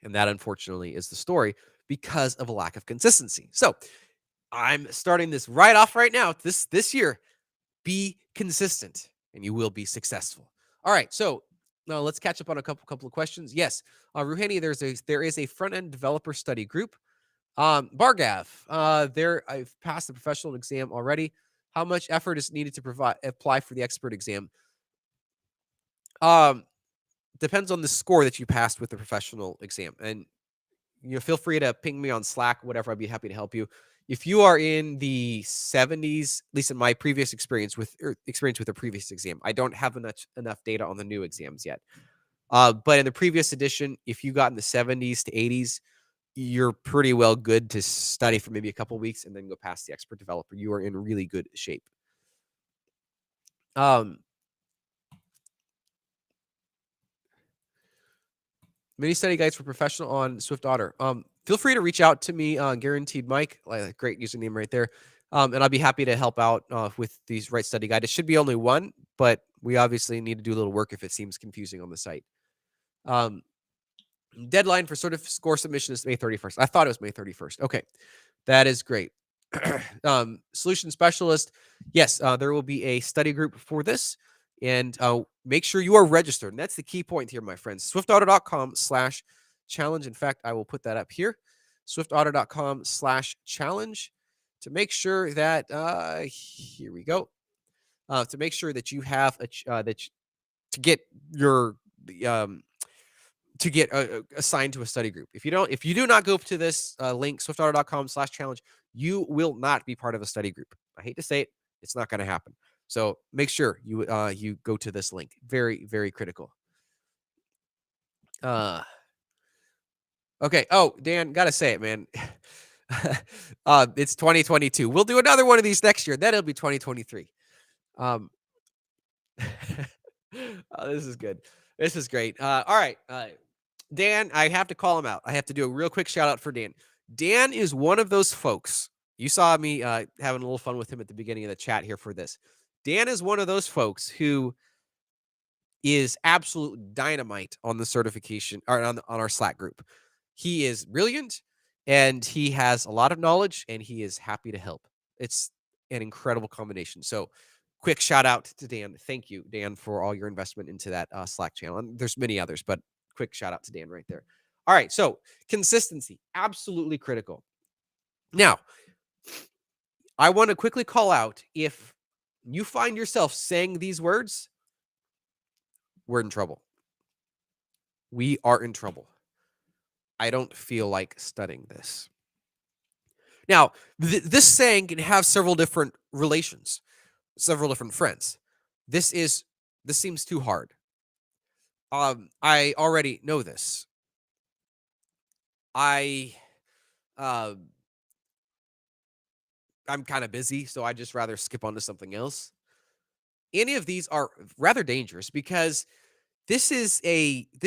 And that, unfortunately, is the story because of a lack of consistency. So I'm starting this right off right now. This year, be consistent, and you will be successful. All right, so now let's catch up on a couple of questions. Yes, Ruhani, there is a front-end developer study group. Bargav, I've passed the professional exam already. How much effort is needed to apply for the expert exam? Depends on the score that you passed with the professional exam. And feel free to ping me on Slack, whatever. I'd be happy to help you. If you are in the 70s, at least in my previous experience with a previous exam, I don't have enough data on the new exams yet. But in the previous edition, if you got in the 70s to 80s, you're pretty well good to study for maybe a couple weeks and then go past the expert developer. You are in really good shape. Mini study guides for professional on SwiftOtter. Feel free to reach out to me, Guaranteed Mike, great username right there. And I'll be happy to help out with these right study guide. It should be only one, but we obviously need to do a little work if it seems confusing on the site. Deadline for score submission is May 31st. I thought it was May 31st. Okay, that is great. Solution specialist. Yes, there will be a study group for this, and make sure you are registered. And that's the key point here, my friends. SwiftOtter.com/challenge. In fact, I will put that up here. SwiftOtter.com/challenge to make sure that here we go. To make sure that you have to get assigned to a study group. If you do not go to this link, SwiftOtter.com/challenge, you will not be part of a study group. I hate to say it, it's not going to happen. So make sure you go to this link. Very, very critical. Okay. Oh, Dan, gotta say it, man. It's 2022. We'll do another one of these next year. Then it'll be 2023. This is good. This is great. All right. Dan, I have to call him out. I have to do a real quick shout out for Dan. Dan is one of those folks. You saw me having a little fun with him at the beginning of the chat here for this. Dan is one of those folks who is absolute dynamite on the certification or on our Slack group. He is brilliant and he has a lot of knowledge and he is happy to help. It's an incredible combination. So quick shout out to Dan. Thank you, Dan, for all your investment into that Slack channel. And there's many others, but quick shout out to Dan right there. All right, so consistency, absolutely critical. Now, I want to quickly call out, if you find yourself saying these words, we're in trouble. We are in trouble. I don't feel like studying this. Now, this saying can have several different relations, several different friends. This seems too hard. I already know this. I uh, I'm kind of busy, so I just rather skip on to something else. Any of these are rather dangerous, because this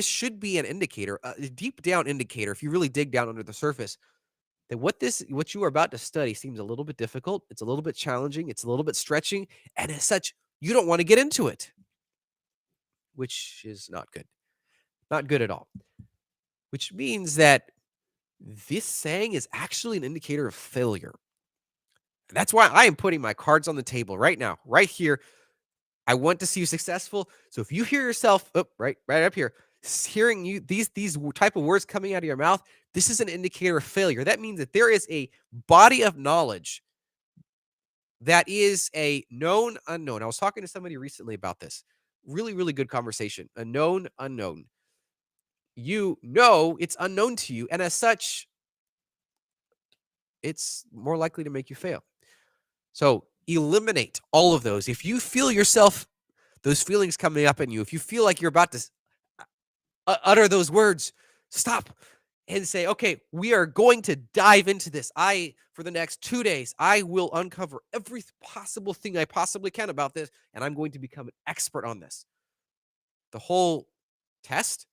should be an indicator, a deep down indicator, if you really dig down under the surface, that what you are about to study seems a little bit difficult, it's a little bit challenging, it's a little bit stretching, and as such, you don't want to get into it, which is not good. Not good at all. Which means that this saying is actually an indicator of failure. And that's why I am putting my cards on the table right now, right here. I want to see you successful. So if you hear yourself right up here, hearing these type of words coming out of your mouth, this is an indicator of failure. That means that there is a body of knowledge that is a known unknown. I was talking to somebody recently about this. Really, really good conversation. A known unknown. You know it's unknown to you, and as such, it's more likely to make you fail. So eliminate all of those. If you feel yourself, those feelings coming up in you, if you feel like you're about to utter those words, stop and say, okay, we are going to dive into this. For the next 2 days, I will uncover every possible thing I possibly can about this, and I'm going to become an expert on this. The whole test,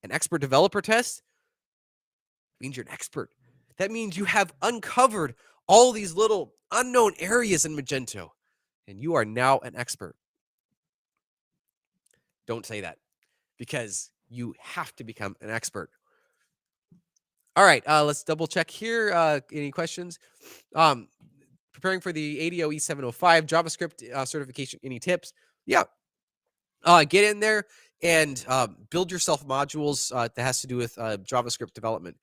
an expert developer test, means you're an expert. That means you have uncovered all these little unknown areas in Magento, and you are now an expert. Don't say that, because you have to become an expert. All right, let's double check here. Any questions? Preparing for the Adoe 705 JavaScript certification. Any tips? Yeah. Get in there and build yourself modules that has to do with JavaScript development.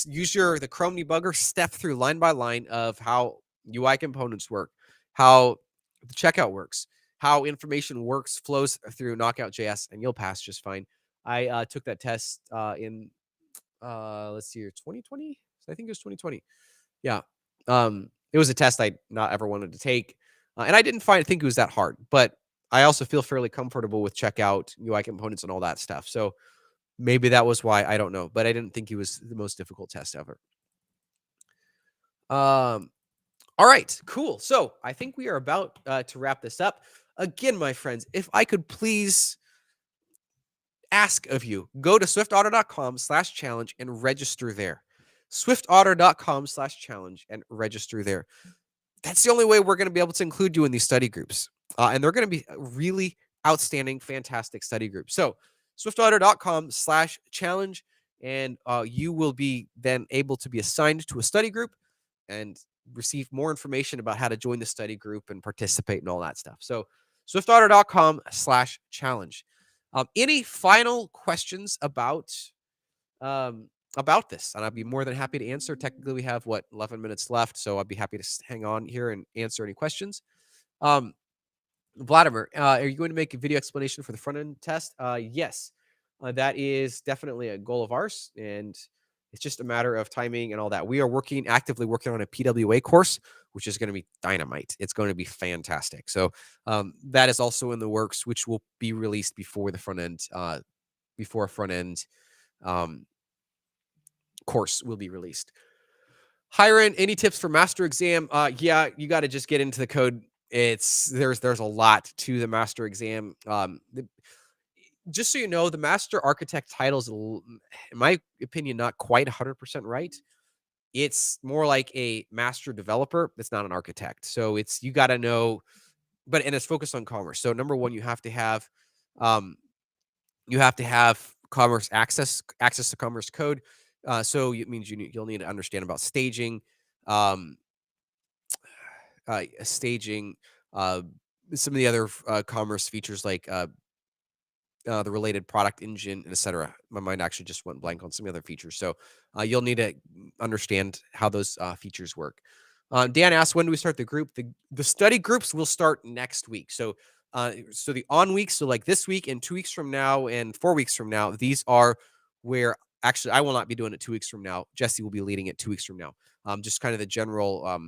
Use the Chrome debugger, step through line by line of how UI components work, how the checkout works, how information flows through Knockout.js, and you'll pass just fine. I took that test in let's see here, 2020. I think it was 2020. Yeah. It was a test I not ever wanted to take, and I didn't think it was that hard, but I also feel fairly comfortable with checkout, UI components, and all that stuff. So maybe that was why, I don't know, but I didn't think it was the most difficult test ever. All right, cool. So I think we are about to wrap this up. Again, my friends, if I could please ask of you, go to swiftotter.com/challenge and register there. swiftotter.com/challenge and register there. That's the only way we're going to be able to include you in these study groups. And they're going to be really outstanding, fantastic study groups. So swiftotter.com/challenge, and you will be then able to be assigned to a study group and receive more information about how to join the study group and participate and all that stuff. So swiftotter.com/challenge. Any final questions about this? And I'd be more than happy to answer. Technically, we have 11 minutes left, so I'd be happy to hang on here and answer any questions. Vladimir, are you going to make a video explanation for the front end test? Yes, that is definitely a goal of ours, and it's just a matter of timing and all that. We are actively working on a PWA course, which is going to be dynamite. It's going to be fantastic. So that is also in the works, which will be released before the front end, before a front end course will be released. Hiren, any tips for master exam? Yeah, you got to just get into the code. There's a lot to the master exam. Just so you know, the master architect title is, in my opinion, not quite 100% right. It's more like a master developer. It's not an architect. So you got to know, and it's focused on commerce. So number one, you have to have commerce access to commerce code. So it means you'll need to understand about staging, some of the other commerce features like the related product engine, and etc. My mind actually just went blank on some other features. So you'll need to understand how those features work. Dan asked, when do we start the group? The study groups will start next week. So the on weeks, so like this week and 2 weeks from now and 4 weeks from now, these are where actually I will not be doing it 2 weeks from now. Jesse will be leading it 2 weeks from now. Just kind of the general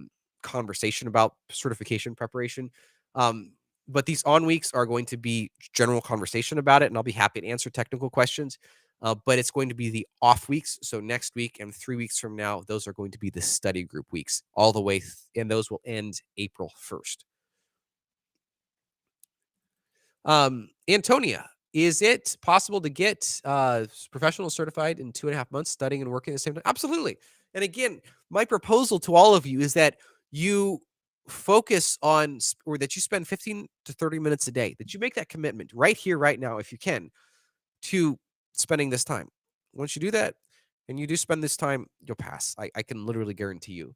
conversation about certification preparation. But these on weeks are going to be general conversation about it, and I'll be happy to answer technical questions. But it's going to be the off weeks. So next week and 3 weeks from now, those are going to be the study group weeks all the way, and those will end April 1st. Antonia, is it possible to get professional certified in 2.5 months studying and working at the same time? Absolutely. And again, my proposal to all of you is that you focus on, or that you spend 15 to 30 minutes a day, that you make that commitment right here, right now, if you can, to spending this time. Once you do that and you do spend this time, you'll pass. I can literally guarantee you.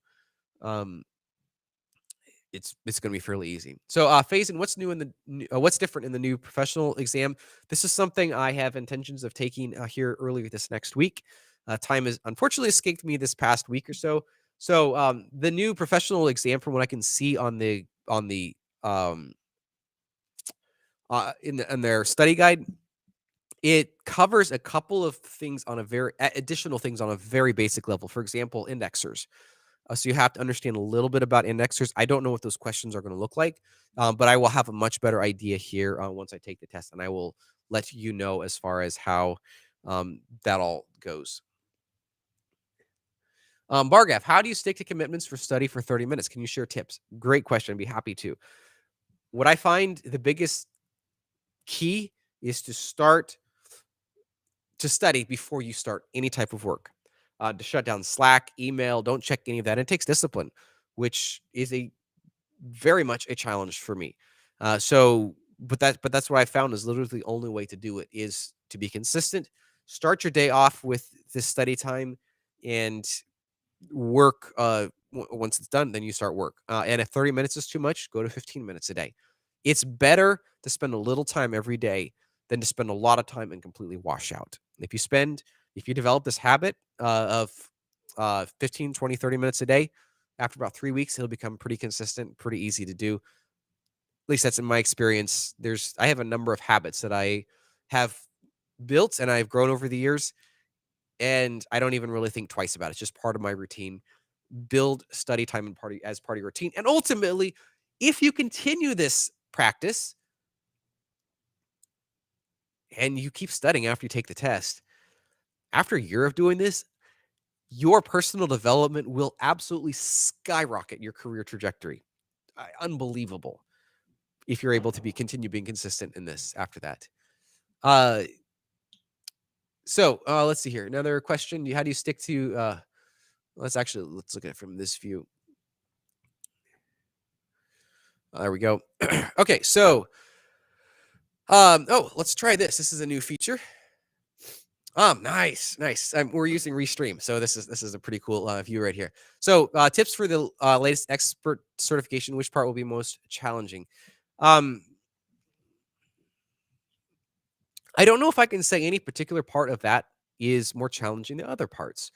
It's going to be fairly easy. So, Faison, what's new in the what's different in the new professional exam? This is something I have intentions of taking here earlier this next week. Time has unfortunately escaped me this past week or so. So, the new professional exam, from what I can see on the in their study guide, it covers a couple of things on a very additional things on a very basic level. For example, indexers. So you have to understand a little bit about indexers. I don't know what those questions are going to look like, but I will have a much better idea here once I take the test, and I will let you know as far as how that all goes. Bargav, how do you stick to commitments for study for 30 minutes? Can you share tips? Great question. I'd be happy to. What I find the biggest key is to start to study before you start any type of work. To shut down Slack, email, don't check any of that. It takes discipline, which is very much a challenge for me. But that's what I found is literally the only way to do it is to be consistent. Start your day off with this study time and work. Once it's done, then you start work. And if 30 minutes is too much, go to 15 minutes a day. It's better to spend a little time every day than to spend a lot of time and completely wash out. If you develop this habit of 15, 20, 30 minutes a day, after about 3 weeks, it'll become pretty consistent, pretty easy to do. At least that's in my experience. I have a number of habits that I have built and I've grown over the years, and I don't even really think twice about it. It's just part of my routine. Build study time as part of your routine. And ultimately, if you continue this practice and you keep studying after you take the test, after a year of doing this, your personal development will absolutely skyrocket your career trajectory. Unbelievable if you're able to continue being consistent in this after that. So let's see here. Another question. How do you stick to let's look at it from this view. There we go. Okay, so let's try this. This is a new feature. Nice. We're using Restream, so this is a pretty cool view right here. So tips for the latest expert certification. Which part will be most challenging? I don't know if I can say any particular part of that is more challenging than other parts.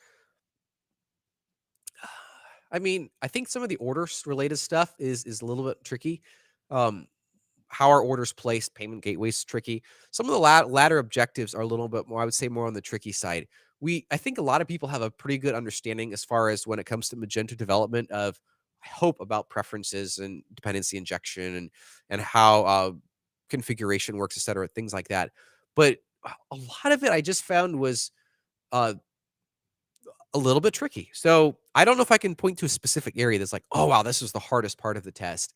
I mean, I think some of the orders related stuff is a little bit tricky. How are orders placed, payment gateways tricky. Some of the latter objectives are a little bit more, I would say, more on the tricky side. I think a lot of people have a pretty good understanding as far as when it comes to Magenta development of, I hope, about preferences and dependency injection and how configuration works, et cetera, things like that. But a lot of it I just found was a little bit tricky. So I don't know if I can point to a specific area that's like, oh, wow, this was the hardest part of the test.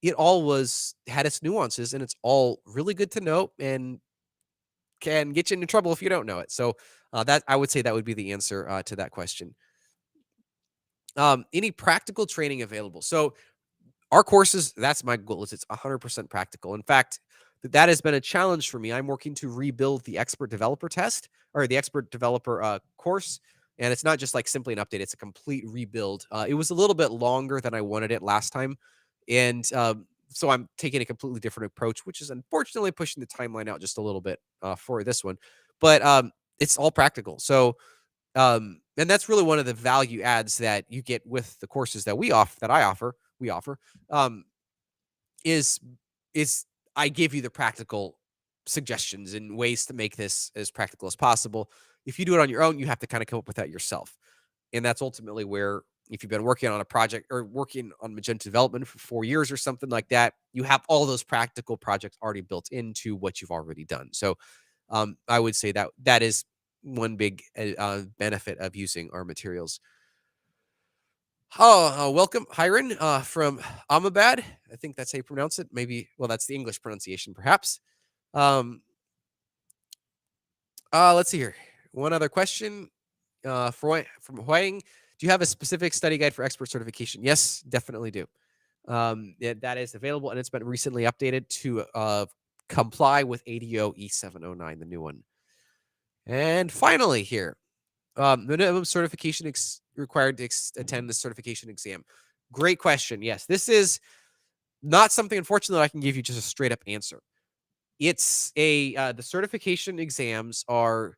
It all had its nuances, and it's all really good to know and can get you into trouble if you don't know it. So that I would say that would be the answer to that question. Any practical training available? So our courses, that's my goal, is it's 100% practical. In fact, that has been a challenge for me. I'm working to rebuild the expert developer test or the expert developer course. And it's not just like simply an update. It's a complete rebuild. It was a little bit longer than I wanted it last time. And so I'm taking a completely different approach, which is unfortunately pushing the timeline out just a little bit for this one. But it's all practical. So and that's really one of the value adds that you get with the courses that we offer, um, is is I give you the practical suggestions and ways to make this as practical as possible. If you do it on your own, you have to kind of come up with that yourself. And that's ultimately where, if you've been working on a project or working on Magenta development for 4 years or something like that, you have all those practical projects already built into what you've already done. So I would say that that is one big benefit of using our materials. Oh, welcome, Hiron, from Ahmedabad. I think that's how you pronounce it. Maybe, well, that's the English pronunciation, perhaps. Um, let's see here. One other question from Huang. Do you have a specific study guide for expert certification? Yes, definitely do. That is available, and it's been recently updated to comply with ADO E709, the new one. And finally, here, minimum certification required to attend the certification exam. Great question. Yes, this is not something, unfortunately, I can give you just a straight up answer. It's the certification exams are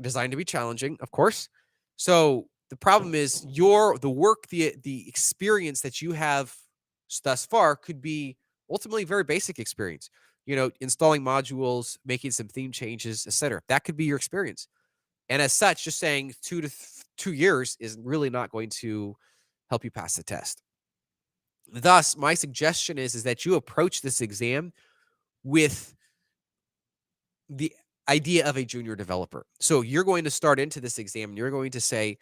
designed to be challenging, of course. So the problem is the experience that you have thus far could be ultimately very basic experience. You know, installing modules, making some theme changes, etc. That could be your experience. And as such, just saying 2 years is really not going to help you pass the test. Thus, my suggestion is that you approach this exam with the idea of a junior developer. So you're going to start into this exam and you're going to say,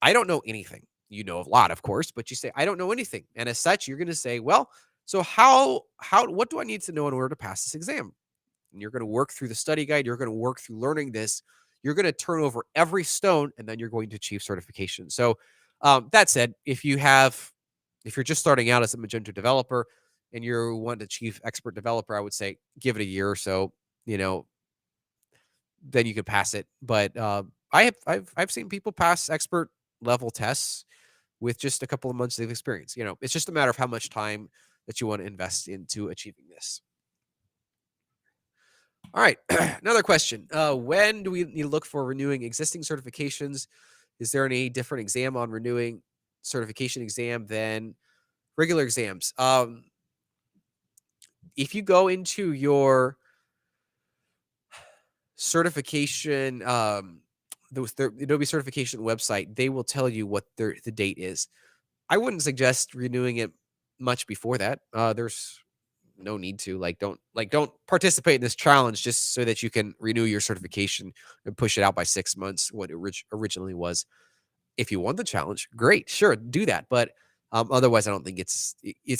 I don't know anything. You know a lot, of course, but you say, I don't know anything. And as such, you're going to say, well, so what do I need to know in order to pass this exam? And you're going to work through the study guide. You're going to work through learning this. You're going to turn over every stone, and then you're going to achieve certification. So that said, if you're just starting out as a Magento developer and you want to achieve expert developer, I would say give it a year or so. You know, then you could pass it. But I've seen people pass expert level tests with just a couple of months of experience. You know, it's just a matter of how much time that you want to invest into achieving this. All right, another question. When do we need to look for renewing existing certifications? Is there any different exam on renewing certification exam than regular exams? If you go into your certification, the Adobe certification website, they will tell you what the date is. I wouldn't suggest renewing it much before that. There's no need to don't participate in this challenge just so that you can renew your certification and push it out by 6 months, what it originally was. If you won the challenge, great, sure, do that. But otherwise, I don't think it's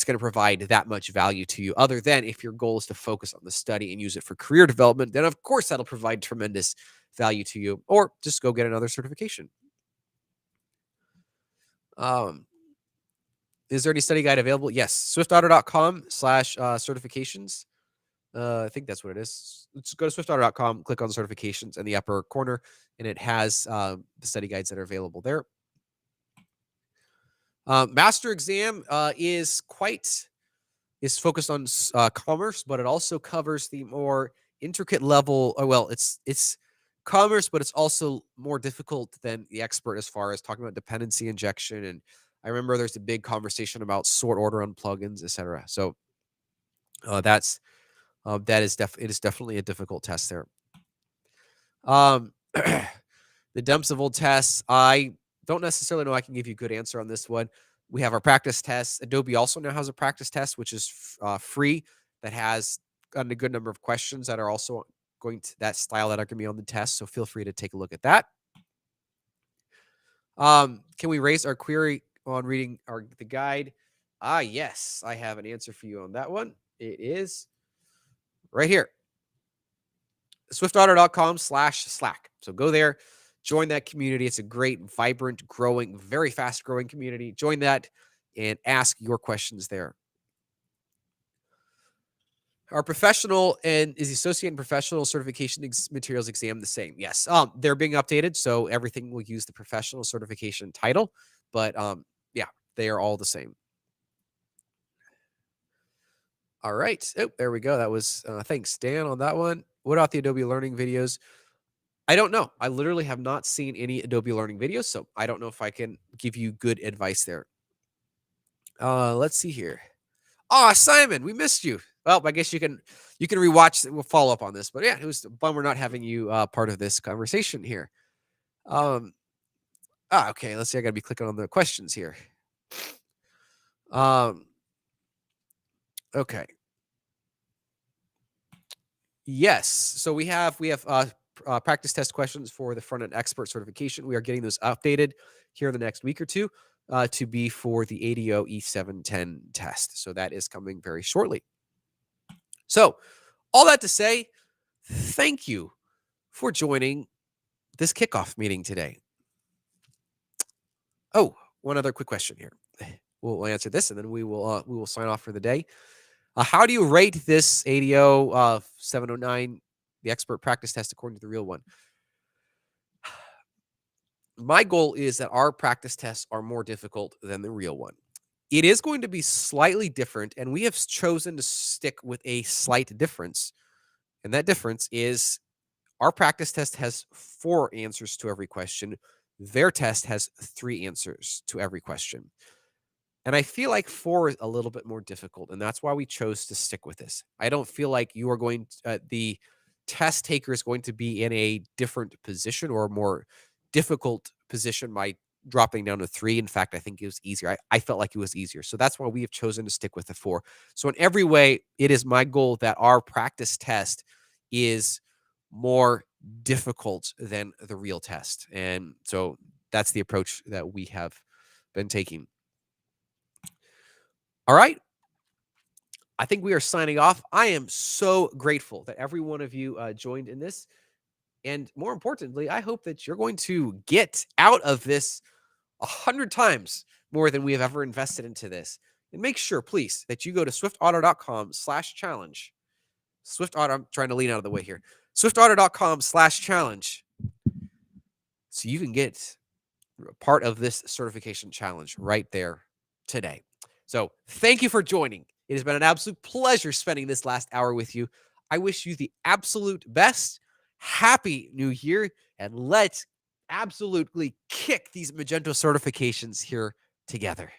going to provide that much value to you. Other than if your goal is to focus on the study and use it for career development, then of course that'll provide tremendous value to you. Or just go get another certification. Is there any study guide available? Yes, swiftotter.com/certifications. I think that's what it is. Let's go to swiftotter.com, click on certifications in the upper corner, and it has the study guides that are available there. Master exam is focused on commerce, but it also covers the more intricate level. Well, it's commerce, but it's also more difficult than the expert as far as talking about dependency injection. And I remember there's a big conversation about sort order on plugins, etc. So it is definitely a difficult test there. The dumps of old tests, I don't necessarily know I can give you a good answer on this one. We have our practice tests. Adobe also now has a practice test, which is free, that has a good number of questions that are also going to that style that are going to be on the test. So feel free to take a look at that. Can we raise our query on reading the guide? Yes, I have an answer for you on that one. It is right here. SwiftOtter.com/Slack. So go there, join that community. It's a great, vibrant, growing, very fast growing community. Join that and ask your questions there. Are professional and is the associate and professional certification materials exam the same? Yes. They're being updated, so everything will use the professional certification title. But yeah, they are all the same. All right. Oh, there we go. That was thanks, Dan, on that one. What about the Adobe Learning videos? I don't know. I literally have not seen any Adobe Learning videos, so I don't know if I can give you good advice there. Let's see here. Oh, Simon, we missed you. Well, I guess you can rewatch. We'll follow up on this, but yeah, it was a bummer not having you part of this conversation here. Um, okay. Let's see. I got to be clicking on the questions here. Um, okay. Yes. So we have practice test questions for the front end expert certification. We are getting those updated here in the next week or two to be for the ADO E710 test. So that is coming very shortly. So all that to say, thank you for joining this kickoff meeting today. Oh, one other quick question here. We'll answer this and then we will sign off for the day. How do you rate this ADO 709, the expert practice test according to the real one? My goal is that our practice tests are more difficult than the real one. It is going to be slightly different, and we have chosen to stick with a slight difference. And that difference is our practice test has 4 answers to every question. Their test has 3 answers to every question. And I feel like 4 is a little bit more difficult, and that's why we chose to stick with this. I don't feel like you are going the test taker is going to be in a different position or a more difficult position by dropping down to 3. In fact, I think it was easier. I felt like it was easier. So that's why we have chosen to stick with the 4. So in every way, it is my goal that our practice test is more difficult than the real test. And so that's the approach that we have been taking. All right. I think we are signing off. I am so grateful that every one of you joined in this. And more importantly, I hope that you're going to get out of this 100 times more than we have ever invested into this. And make sure, please, that you go to swiftotter.com/challenge. SwiftOtter, I'm trying to lean out of the way here. SwiftOtter.com/challenge. So you can get part of this certification challenge right there today. So thank you for joining. It has been an absolute pleasure spending this last hour with you. I wish you the absolute best. Happy New Year, and let's absolutely kick these Magenta certifications here together.